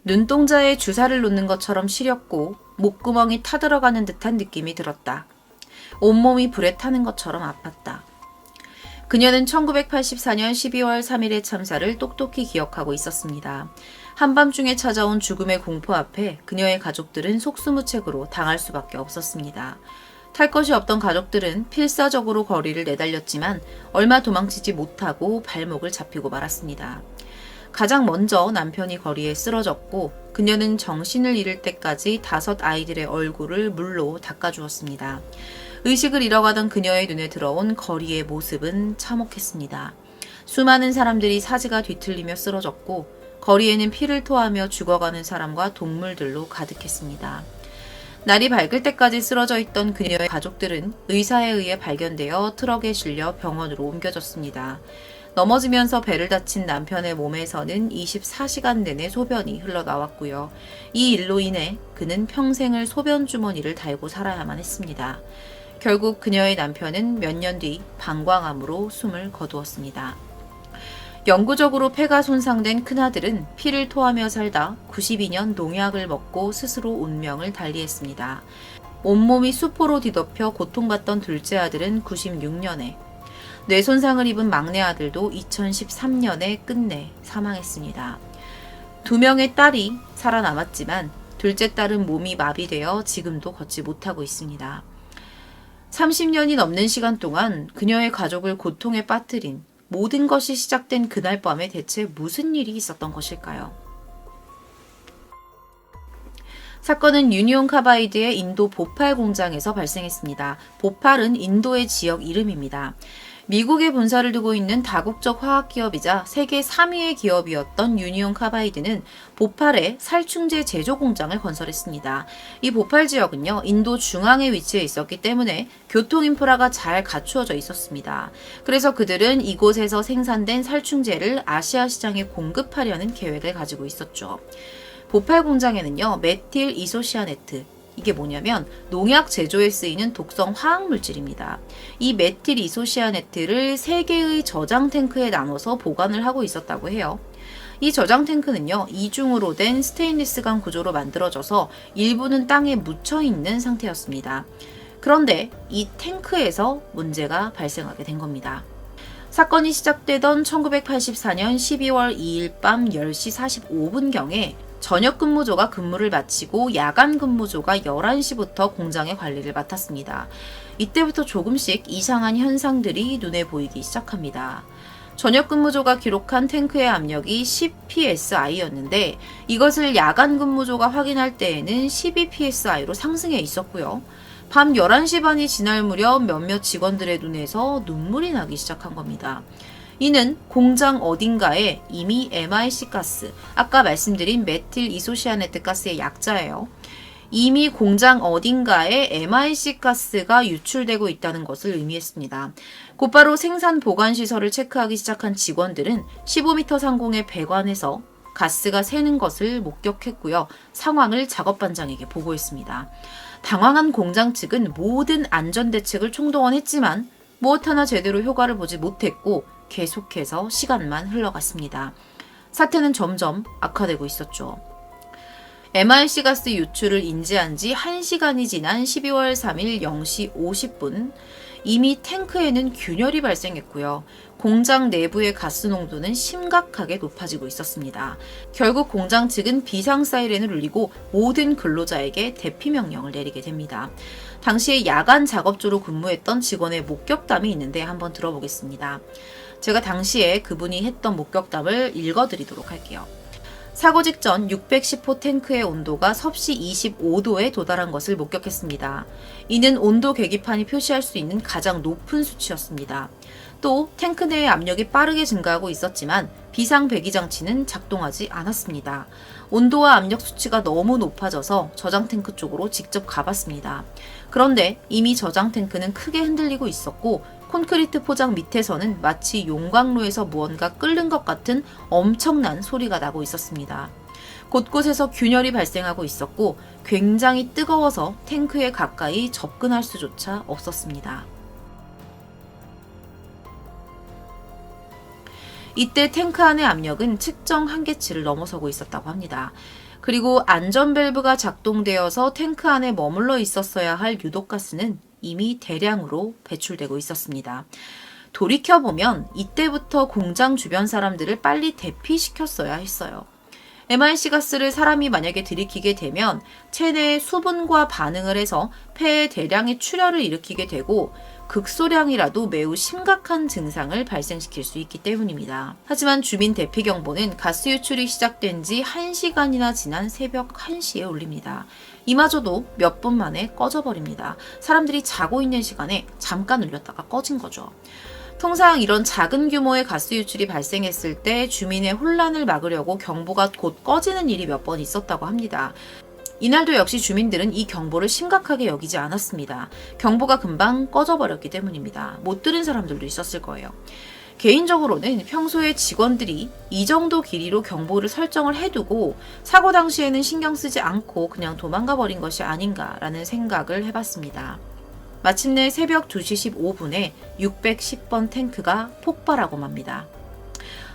눈동자에 주사를 놓는 것처럼 시렸고 목구멍이 타들어가는 듯한 느낌이 들었다. 온몸이 불에 타는 것처럼 아팠다. 그녀는 1984년 12월 3일의 참사를 똑똑히 기억하고 있었습니다. 한밤중에 찾아온 죽음의 공포 앞에 그녀의 가족들은 속수무책으로 당할 수밖에 없었습니다. 탈 것이 없던 가족들은 필사적으로 거리를 내달렸지만 얼마 도망치지 못하고 발목을 잡히고 말았습니다. 가장 먼저 남편이 거리에 쓰러졌고 그녀는 정신을 잃을 때까지 5 아이들의 얼굴을 물로 닦아주었습니다. 의식을 잃어가던 그녀의 눈에 들어온 거리의 모습은 참혹했습니다. 수많은 사람들이 사지가 뒤틀리며 쓰러졌고 거리에는 피를 토하며 죽어가는 사람과 동물들로 가득했습니다. 날이 밝을 때까지 쓰러져 있던 그녀의 가족들은 의사에 의해 발견되어 트럭에 실려 병원으로 옮겨졌습니다. 넘어지면서 배를 다친 남편의 몸에서는 24시간 내내 소변이 흘러나왔고요. 이 일로 인해 그는 평생을 소변 주머니를 달고 살아야만 했습니다. 결국 그녀의 남편은 몇 년 뒤 방광암으로 숨을 거두었습니다. 영구적으로 폐가 손상된 큰아들은 피를 토하며 살다 92년 농약을 먹고 스스로 운명을 달리했습니다. 온몸이 수포로 뒤덮여 고통받던 둘째 아들은 96년에, 뇌 손상을 입은 막내 아들도 2013년에 끝내 사망했습니다. 2명의 딸이 살아남았지만 둘째 딸은 몸이 마비되어 지금도 걷지 못하고 있습니다. 30년이 넘는 시간 동안 그녀의 가족을 고통에 빠뜨린 모든 것이 시작된 그날 밤에 대체 무슨 일이 있었던 것일까요? 사건은 유니온 카바이드의 인도 보팔 공장에서 발생했습니다. 보팔은 인도의 지역 이름입니다. 미국에 본사를 두고 있는 다국적 화학기업이자 세계 3위의 기업이었던 유니온 카바이드는 보팔에 살충제 제조 공장을 건설했습니다. 이 보팔 지역은요, 인도 중앙에 위치해 있었기 때문에 교통 인프라가 잘 갖추어져 있었습니다. 그래서 그들은 이곳에서 생산된 살충제를 아시아 시장에 공급하려는 계획을 가지고 있었죠. 보팔 공장에는요, 메틸 이소시아네트, 이게 뭐냐면 농약 제조에 쓰이는 독성 화학 물질입니다. 이 메틸 이소시아네트를 3개의 저장 탱크에 나눠서 보관을 하고 있었다고 해요. 이 저장 탱크는요, 이중으로 된 스테인리스강 구조로 만들어져서 일부는 땅에 묻혀 있는 상태였습니다. 그런데 이 탱크에서 문제가 발생하게 된 겁니다. 사건이 시작되던 1984년 12월 2일 밤 10시 45분경에 저녁 근무조가 근무를 마치고 야간 근무조가 11시부터 공장의 관리를 맡았습니다. 이때부터 조금씩 이상한 현상들이 눈에 보이기 시작합니다. 저녁 근무조가 기록한 탱크의 압력이 10psi였는데 이것을 야간 근무조가 확인할 때에는 12psi로 상승해 있었고요. 밤 11시 반이 지날 무렵 몇몇 직원들의 눈에서 눈물이 나기 시작한 겁니다. 이는 공장 어딘가에 이미 MIC 가스, 아까 말씀드린 메틸 이소시아네트 가스의 약자예요. 이미 공장 어딘가에 MIC 가스가 유출되고 있다는 것을 의미했습니다. 곧바로 생산 보관 시설을 체크하기 시작한 직원들은 15m 상공의 배관에서 가스가 새는 것을 목격했고요. 상황을 작업반장에게 보고했습니다. 당황한 공장 측은 모든 안전대책을 총동원했지만 무엇 하나 제대로 효과를 보지 못했고 계속해서 시간만 흘러갔습니다. 사태는 점점 악화되고 있었죠. MIC 가스 유출을 인지한 지 1시간이 지난 12월 3일 0시 50분, 이미 탱크에는 균열이 발생했고요. 공장 내부의 가스 농도는 심각하게 높아지고 있었습니다. 결국 공장 측은 비상 사이렌을 울리고 모든 근로자에게 대피 명령을 내리게 됩니다. 당시에 야간 작업조로 근무했던 직원의 목격담이 있는데 한번 들어보겠습니다. 제가 당시에 그분이 했던 목격담을 읽어드리도록 할게요. 사고 직전 610호 탱크의 온도가 섭씨 25도에 도달한 것을 목격했습니다. 이는 온도 계기판이 표시할 수 있는 가장 높은 수치였습니다. 또 탱크 내의 압력이 빠르게 증가하고 있었지만 비상 배기 장치는 작동하지 않았습니다. 온도와 압력 수치가 너무 높아져서 저장 탱크 쪽으로 직접 가봤습니다. 그런데 이미 저장 탱크는 크게 흔들리고 있었고 콘크리트 포장 밑에서는 마치 용광로에서 무언가 끓는 것 같은 엄청난 소리가 나고 있었습니다. 곳곳에서 균열이 발생하고 있었고 굉장히 뜨거워서 탱크에 가까이 접근할 수조차 없었습니다. 이때 탱크 안의 압력은 측정 한계치를 넘어서고 있었다고 합니다. 그리고 안전 밸브가 작동되어서 탱크 안에 머물러 있었어야 할 유독가스는 이미 대량으로 배출되고 있었습니다. 돌이켜보면 이때부터 공장 주변 사람들을 빨리 대피시켰어야 했어요. MRC 가스를 사람이 만약에 들이키게 되면 체내의 수분과 반응을 해서 폐에 대량의 출혈을 일으키게 되고 극소량이라도 매우 심각한 증상을 발생시킬 수 있기 때문입니다. 하지만 주민 대피 경보는 가스 유출이 시작된 지 1시간이나 지난 새벽 1시에 울립니다. 이마저도 몇 분 만에 꺼져버립니다. 사람들이 자고 있는 시간에 잠깐 울렸다가 꺼진 거죠. 통상 이런 작은 규모의 가스 유출이 발생했을 때 주민의 혼란을 막으려고 경보가 곧 꺼지는 일이 몇 번 있었다고 합니다. 이날도 역시 주민들은 이 경보를 심각하게 여기지 않았습니다. 경보가 금방 꺼져버렸기 때문입니다. 못 들은 사람들도 있었을 거예요. 개인적으로는 평소에 직원들이 이 정도 길이로 경보를 설정을 해두고 사고 당시에는 신경 쓰지 않고 그냥 도망가 버린 것이 아닌가라는 생각을 해봤습니다. 마침내 새벽 2시 15분에 610번 탱크가 폭발하고 맙니다.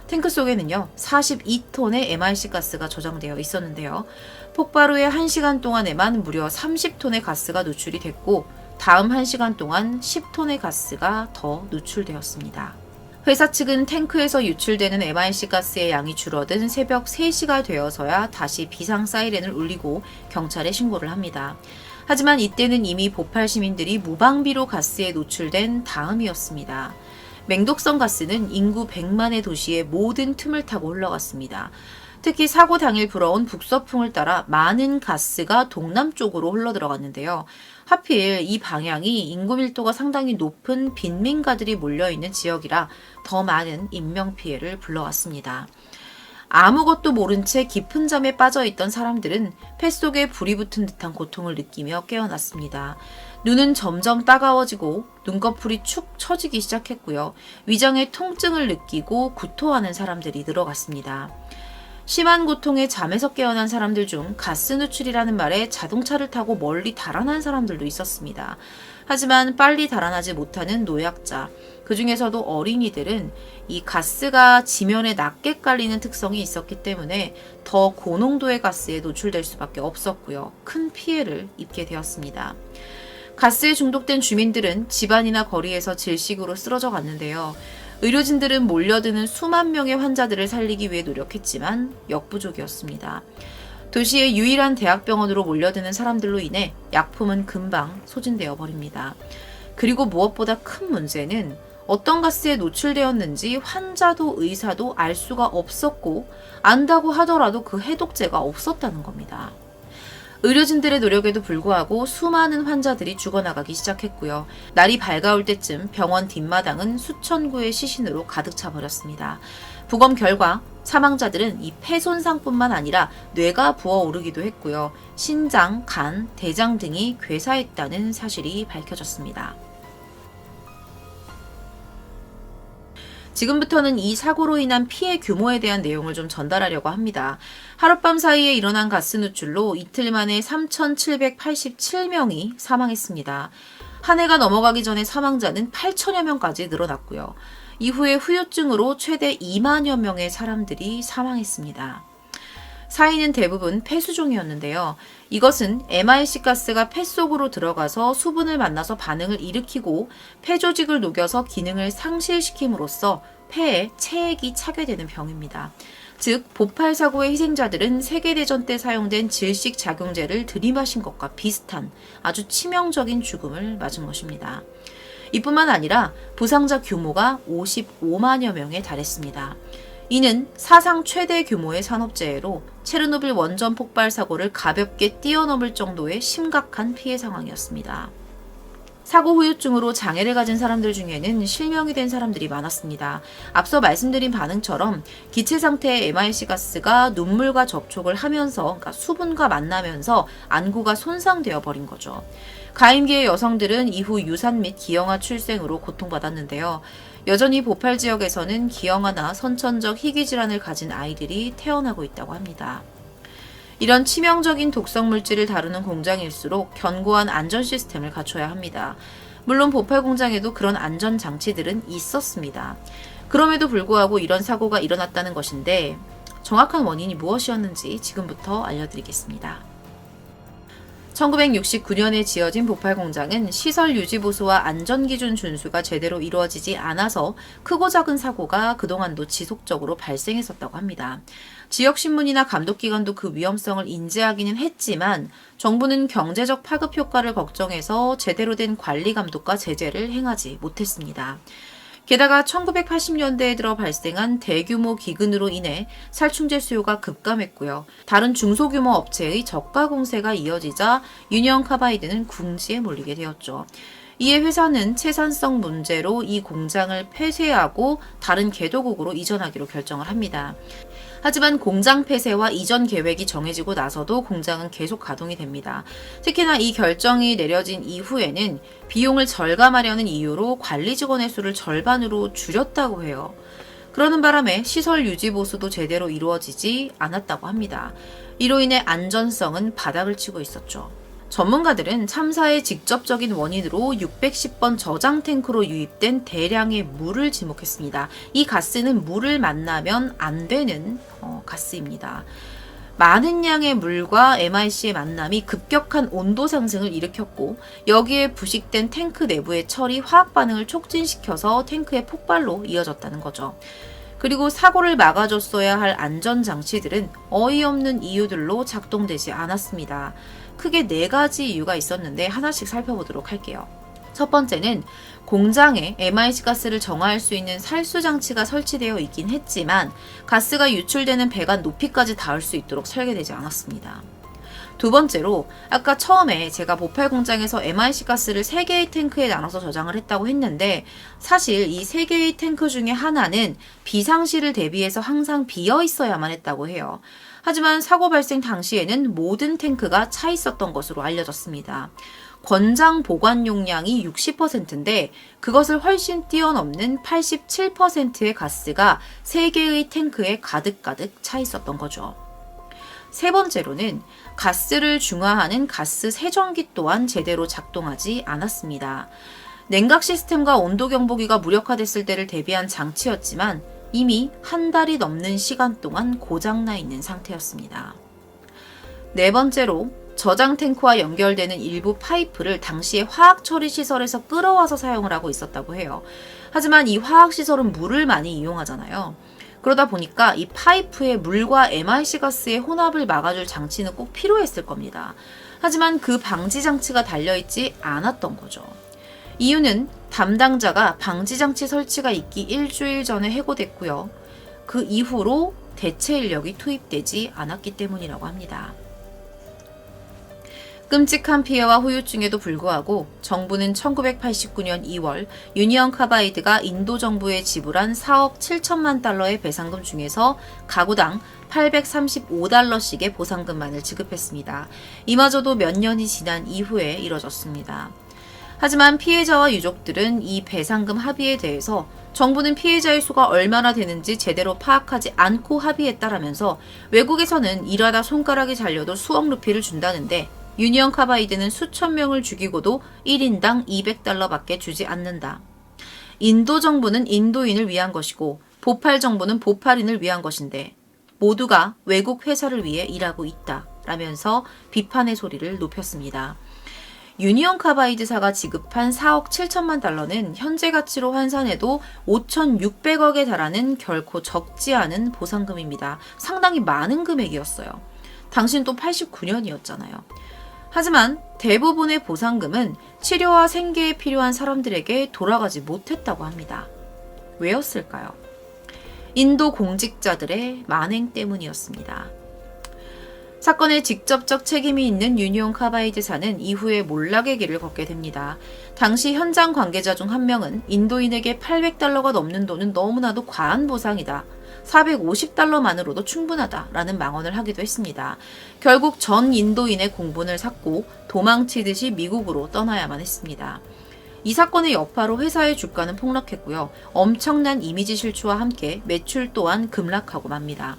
탱크 속에는요 42톤의 MRC 가스가 저장되어 있었는데요. 폭발 후에 1시간 동안에만 무려 30톤의 가스가 누출이 됐고 다음 1시간 동안 10톤의 가스가 더 누출되었습니다. 회사 측은 탱크에서 유출되는 MRC 가스의 양이 줄어든 새벽 3시가 되어서야 다시 비상 사이렌을 울리고 경찰에 신고를 합니다. 하지만 이때는 이미 보팔 시민들이 무방비로 가스에 노출된 다음이었습니다. 맹독성 가스는 인구 100만의 도시의 모든 틈을 타고 흘러갔습니다. 특히 사고 당일 불어온 북서풍을 따라 많은 가스가 동남쪽으로 흘러들어갔는데요. 하필 이 방향이 인구 밀도가 상당히 높은 빈민가들이 몰려있는 지역이라 더 많은 인명피해를 불러왔습니다. 아무것도 모른 채 깊은 잠에 빠져있던 사람들은 폐 속에 불이 붙은 듯한 고통을 느끼며 깨어났습니다. 눈은 점점 따가워지고 눈꺼풀이 축 처지기 시작했고요. 위장에 통증을 느끼고 구토하는 사람들이 늘어갔습니다. 심한 고통에 잠에서 깨어난 사람들 중 가스 누출이라는 말에 자동차를 타고 멀리 달아난 사람들도 있었습니다. 하지만 빨리 달아나지 못하는 노약자, 그 중에서도 어린이들은 이 가스가 지면에 낮게 깔리는 특성이 있었기 때문에 더 고농도의 가스에 노출될 수밖에 없었고요. 큰 피해를 입게 되었습니다. 가스에 중독된 주민들은 집안이나 거리에서 질식으로 쓰러져 갔는데요. 의료진들은 몰려드는 수만 명의 환자들을 살리기 위해 노력했지만 역부족이었습니다. 도시의 유일한 대학병원으로 몰려드는 사람들로 인해 약품은 금방 소진되어 버립니다. 그리고 무엇보다 큰 문제는 어떤 가스에 노출되었는지 환자도 의사도 알 수가 없었고 안다고 하더라도 그 해독제가 없었다는 겁니다. 의료진들의 노력에도 불구하고 수많은 환자들이 죽어나가기 시작했고요. 날이 밝아올 때쯤 병원 뒷마당은 수천 구의 시신으로 가득 차버렸습니다. 부검 결과 사망자들은 이 폐 손상뿐만 아니라 뇌가 부어오르기도 했고요. 신장, 간, 대장 등이 괴사했다는 사실이 밝혀졌습니다. 지금부터는 이 사고로 인한 피해 규모에 대한 내용을 좀 전달하려고 합니다. 하룻밤 사이에 일어난 가스 누출로 이틀 만에 3,787명이 사망했습니다. 한 해가 넘어가기 전에 사망자는 8천여 명까지 늘어났고요. 이후에 후유증으로 최대 2만여 명의 사람들이 사망했습니다. 사인은 대부분 폐수종이었는데요. 이것은 MRC 가스가 폐 속으로 들어가서 수분을 만나서 반응을 일으키고 폐 조직을 녹여서 기능을 상실시킴으로써 폐에 체액이 차게 되는 병입니다. 즉, 보팔 사고의 희생자들은 세계대전 때 사용된 질식 작용제를 들이마신 것과 비슷한 아주 치명적인 죽음을 맞은 것입니다. 이뿐만 아니라 부상자 규모가 55만여 명에 달했습니다. 이는 사상 최대 규모의 산업재해로 체르노빌 원전 폭발 사고를 가볍게 뛰어넘을 정도의 심각한 피해 상황이었습니다. 사고 후유증으로 장애를 가진 사람들 중에는 실명이 된 사람들이 많았습니다. 앞서 말씀드린 반응처럼 기체 상태의 MRC 가스가 눈물과 접촉을 하면서, 그러니까 수분과 만나면서 안구가 손상되어 버린 거죠. 가임기의 여성들은 이후 유산 및 기형아 출생으로 고통받았는데요. 여전히 보팔 지역에서는 기형아나 선천적 희귀질환을 가진 아이들이 태어나고 있다고 합니다. 이런 치명적인 독성 물질을 다루는 공장일수록 견고한 안전 시스템을 갖춰야 합니다. 물론 보팔 공장에도 그런 안전 장치들은 있었습니다. 그럼에도 불구하고 이런 사고가 일어났다는 것인데 정확한 원인이 무엇이었는지 지금부터 알려드리겠습니다. 1969년에 지어진 보팔 공장은 시설 유지 보수와 안전기준 준수가 제대로 이루어지지 않아서 크고 작은 사고가 그동안도 지속적으로 발생했었다고 합니다. 지역신문이나 감독기관도 그 위험성을 인지하기는 했지만 정부는 경제적 파급 효과를 걱정해서 제대로 된 관리 감독과 제재를 행하지 못했습니다. 게다가 1980년대에 들어 발생한 대규모 기근으로 인해 살충제 수요가 급감했고요. 다른 중소규모 업체의 저가 공세가 이어지자 유니온 카바이드는 궁지에 몰리게 되었죠. 이에 회사는 채산성 문제로 이 공장을 폐쇄하고 다른 개도국으로 이전하기로 결정을 합니다. 하지만 공장 폐쇄와 이전 계획이 정해지고 나서도 공장은 계속 가동이 됩니다. 특히나 이 결정이 내려진 이후에는 비용을 절감하려는 이유로 관리 직원의 수를 절반으로 줄였다고 해요. 그러는 바람에 시설 유지 보수도 제대로 이루어지지 않았다고 합니다. 이로 인해 안전성은 바닥을 치고 있었죠. 전문가들은 참사의 직접적인 원인으로 610번 저장 탱크로 유입된 대량의 물을 지목했습니다. 이 가스는 물을 만나면 안 되는 가스입니다. 많은 양의 물과 MIC의 만남이 급격한 온도 상승을 일으켰고 여기에 부식된 탱크 내부의 철이 화학 반응을 촉진시켜서 탱크의 폭발로 이어졌다는 거죠. 그리고 사고를 막아줬어야 할 안전장치들은 어이없는 이유들로 작동되지 않았습니다. 크게 4가지 이유가 있었는데 하나씩 살펴보도록 할게요. 첫 번째는 공장에 MIC 가스를 정화할 수 있는 살수 장치가 설치되어 있긴 했지만 가스가 유출되는 배관 높이까지 닿을 수 있도록 설계되지 않았습니다. 두 번째로 아까 처음에 제가 보팔 공장에서 MIC 가스를 3개의 탱크에 나눠서 저장을 했다고 했는데 사실 이 3개의 탱크 중에 하나는 비상시를 대비해서 항상 비어 있어야만 했다고 해요. 하지만 사고 발생 당시에는 모든 탱크가 차 있었던 것으로 알려졌습니다. 권장 보관 용량이 60%인데 그것을 훨씬 뛰어넘는 87%의 가스가 3개의 탱크에 가득가득 차 있었던 거죠. 세 번째로는 가스를 중화하는 가스 세정기 또한 제대로 작동하지 않았습니다. 냉각 시스템과 온도 경보기가 무력화됐을 때를 대비한 장치였지만 이미 한 달이 넘는 시간 동안 고장나 있는 상태였습니다. 네 번째로 저장 탱크와 연결되는 일부 파이프를 당시에 화학 처리 시설에서 끌어와서 사용을 하고 있었다고 해요. 하지만 이 화학 시설은 물을 많이 이용하잖아요. 그러다 보니까 이 파이프에 물과 MIC 가스의 혼합을 막아줄 장치는 꼭 필요했을 겁니다. 하지만 그 방지 장치가 달려있지 않았던 거죠. 이유는 담당자가 방지장치 설치가 있기 일주일 전에 해고됐고요. 그 이후로 대체 인력이 투입되지 않았기 때문이라고 합니다. 끔찍한 피해와 후유증에도 불구하고 정부는 1989년 2월 유니온 카바이드가 인도 정부에 지불한 4억 7천만 달러의 배상금 중에서 가구당 835달러씩의 보상금만을 지급했습니다. 이마저도 몇 년이 지난 이후에 이뤄졌습니다. 하지만 피해자와 유족들은 이 배상금 합의에 대해서 정부는 피해자의 수가 얼마나 되는지 제대로 파악하지 않고 합의했다라면서 외국에서는 일하다 손가락이 잘려도 수억 루피를 준다는데 유니온 카바이드는 수천 명을 죽이고도 1인당 200달러밖에 주지 않는다. 인도 정부는 인도인을 위한 것이고 보팔 정부는 보팔인을 위한 것인데 모두가 외국 회사를 위해 일하고 있다 라면서 비판의 소리를 높였습니다. 유니온 카바이드사가 지급한 4억 7천만 달러는 현재 가치로 환산해도 5,600억에 달하는 결코 적지 않은 보상금입니다. 상당히 많은 금액이었어요. 당신 또 89년이었잖아요. 하지만 대부분의 보상금은 치료와 생계에 필요한 사람들에게 돌아가지 못했다고 합니다. 왜였을까요? 인도 공직자들의 만행 때문이었습니다. 사건에 직접적 책임이 있는 유니온 카바이드사는 이후에 몰락의 길을 걷게 됩니다. 당시 현장 관계자 중 한 명은 인도인에게 800달러가 넘는 돈은 너무나도 과한 보상이다. 450달러만으로도 충분하다라는 망언을 하기도 했습니다. 결국 전 인도인의 공분을 샀고 도망치듯이 미국으로 떠나야만 했습니다. 이 사건의 여파로 회사의 주가는 폭락했고요. 엄청난 이미지 실추와 함께 매출 또한 급락하고 맙니다.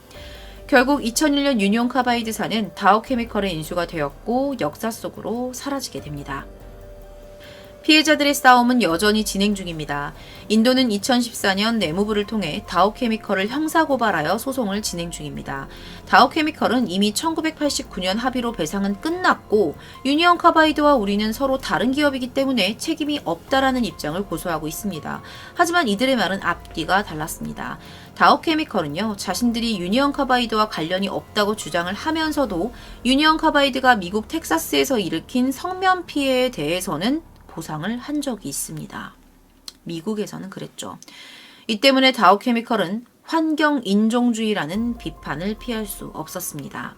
결국 2001년 유니온 카바이드사는 다우케미컬에 인수가 되었고 역사 속으로 사라지게 됩니다. 피해자들의 싸움은 여전히 진행 중입니다. 인도는 2014년 내무부를 통해 다우케미컬을 형사고발하여 소송을 진행 중입니다. 다우케미컬은 이미 1989년 합의로 배상은 끝났고 유니온 카바이드와 우리는 서로 다른 기업이기 때문에 책임이 없다라는 입장을 고수하고 있습니다. 하지만 이들의 말은 앞뒤가 달랐습니다. 다우케미컬은요, 자신들이 유니온 카바이드와 관련이 없다고 주장을 하면서도 유니온 카바이드가 미국 텍사스에서 일으킨 성면 피해에 대해서는 보상을 한 적이 있습니다. 미국에서는 그랬죠. 이 때문에 다우케미컬은 환경 인종주의라는 비판을 피할 수 없었습니다.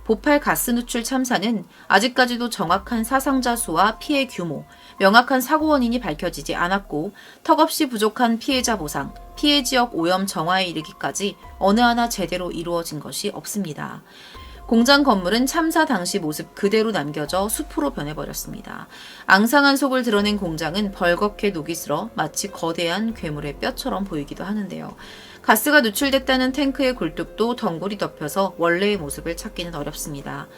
보팔 가스 누출 참사는 아직까지도 정확한 사상자 수와 피해 규모, 명확한 사고 원인이 밝혀지지 않았고 턱없이 부족한 피해자 보상, 피해 지역 오염 정화에 이르기까지 어느 하나 제대로 이루어진 것이 없습니다. 공장 건물은 참사 당시 모습 그대로 남겨져 숲으로 변해버렸습니다. 앙상한 속을 드러낸 공장은 벌겋게 녹이 슬어 마치 거대한 괴물의 뼈처럼 보이기도 하는데요. 가스가 누출됐다는 탱크의 굴뚝도 덩굴이 덮여서 원래의 모습을 찾기는 어렵습니다.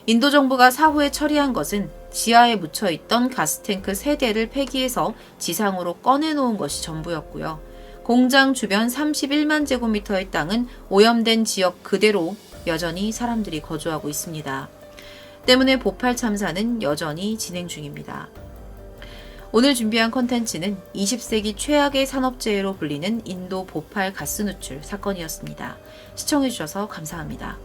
인도 정부가 사후에 처리한 것은 지하에 묻혀있던 가스탱크 3대를 폐기해서 지상으로 꺼내놓은 것이 전부였고요. 공장 주변 31만 제곱미터의 땅은 오염된 지역 그대로 여전히 사람들이 거주하고 있습니다. 때문에 보팔 참사는 여전히 진행 중입니다. 오늘 준비한 컨텐츠는 20세기 최악의 산업재해로 불리는 인도 보팔 가스 누출 사건이었습니다. 시청해주셔서 감사합니다.